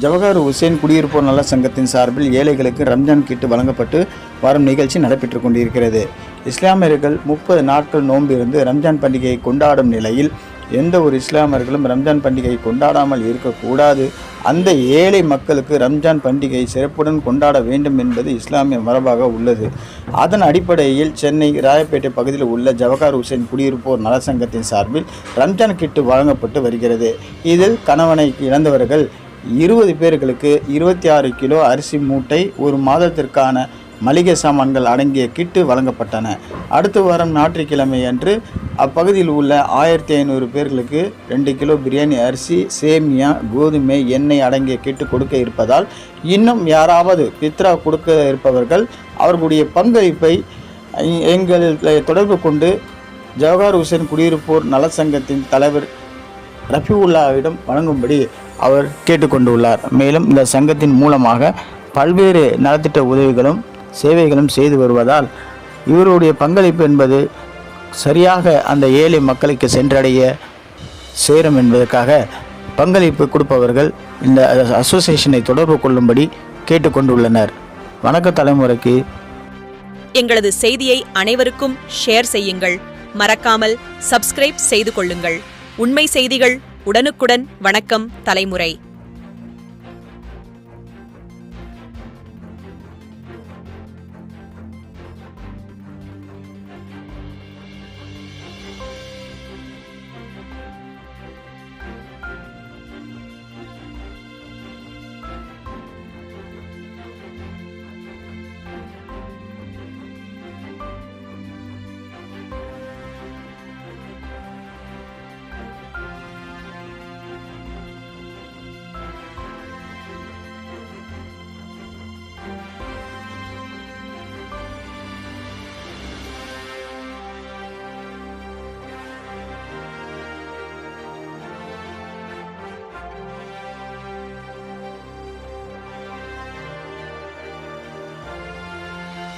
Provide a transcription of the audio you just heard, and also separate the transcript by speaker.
Speaker 1: Jawahar Hussein குடியிருப்போர் நல சங்கத்தின் சார்பில் ஏழைகளுக்கு ரம்ஜான் கிட்டு வழங்கப்பட்டு வரும் நிகழ்ச்சி நடைபெற்று கொண்டிருக்கிறது. இஸ்லாமியர்கள் 30 நாட்கள் நோன்பு இருந்து ரம்ஜான் பண்டிகையை கொண்டாடும் நிலையில் எந்த ஒரு இஸ்லாமியர்களும் ரம்ஜான் பண்டிகையை கொண்டாடாமல் இருக்கக்கூடாது. அந்த ஏழை மக்களுக்கு ரம்ஜான் பண்டிகை சிறப்புடன் கொண்டாட வேண்டும் என்பது இஸ்லாமிய மரபாக உள்ளது. அதன் அடிப்படையில் சென்னை ராயப்பேட்டை பகுதியில் உள்ள ஜவஹர் ஹுசேன் குடியிருப்போர் நலசங்கத்தின் சார்பில் ரம்ஜான் கிட்டு வழங்கப்பட்டு வருகிறது. இதில் கணவனை இழந்தவர்கள் 20 பேர்களுக்கு 26 கிலோ அரிசி மூட்டை, ஒரு மாதத்திற்கான மளிகை சாமான்கள் அடங்கிய கிட்டு வழங்கப்பட்டன. அடுத்த வாரம் ஞாயிற்றுக்கிழமை அன்று அப்பகுதியில் உள்ள 1500 பேர்களுக்கு 2 கிலோ பிரியாணி அரிசி, சேமியா, கோதுமை, எண்ணெய் அடங்கிய கிட்டு கொடுக்க இருப்பதால் இன்னும் யாராவது பித்ரா கொடுக்க இருப்பவர்கள் அவர்களுடைய பங்களிப்பை எங்கள் தொடர்பு கொண்டு ஜவஹர் ஹுசேன் குடியிருப்போர் நலசங்கத்தின் தலைவர் ரஃபிவுல்லாவிடம் வழங்கும்படி அவர் கேட்டுக்கொண்டுள்ளார். மேலும் இந்த சங்கத்தின் மூலமாக பல்வேறு நலத்திட்ட உதவிகளும் சேவைகளும் செய்து வருவதால் இவருடைய பங்களிப்பு என்பது சரியாக அந்த ஏழை மக்களுக்கு சென்றடைய சேரும் என்பதற்காக பங்களிப்பு கொடுப்பவர்கள் இந்த அசோசியேஷனை தொடர்பு கொள்ளும்படி கேட்டுக்கொண்டுள்ளனர். வணக்க தலைமுறைக்கு
Speaker 2: எங்களது செய்தியை அனைவருக்கும் ஷேர் செய்யுங்கள். மறக்காமல் சப்ஸ்கிரைப் செய்து கொள்ளுங்கள். உண்மை செய்திகள் உடனுக்குடன். வணக்கம் தலைமுறை.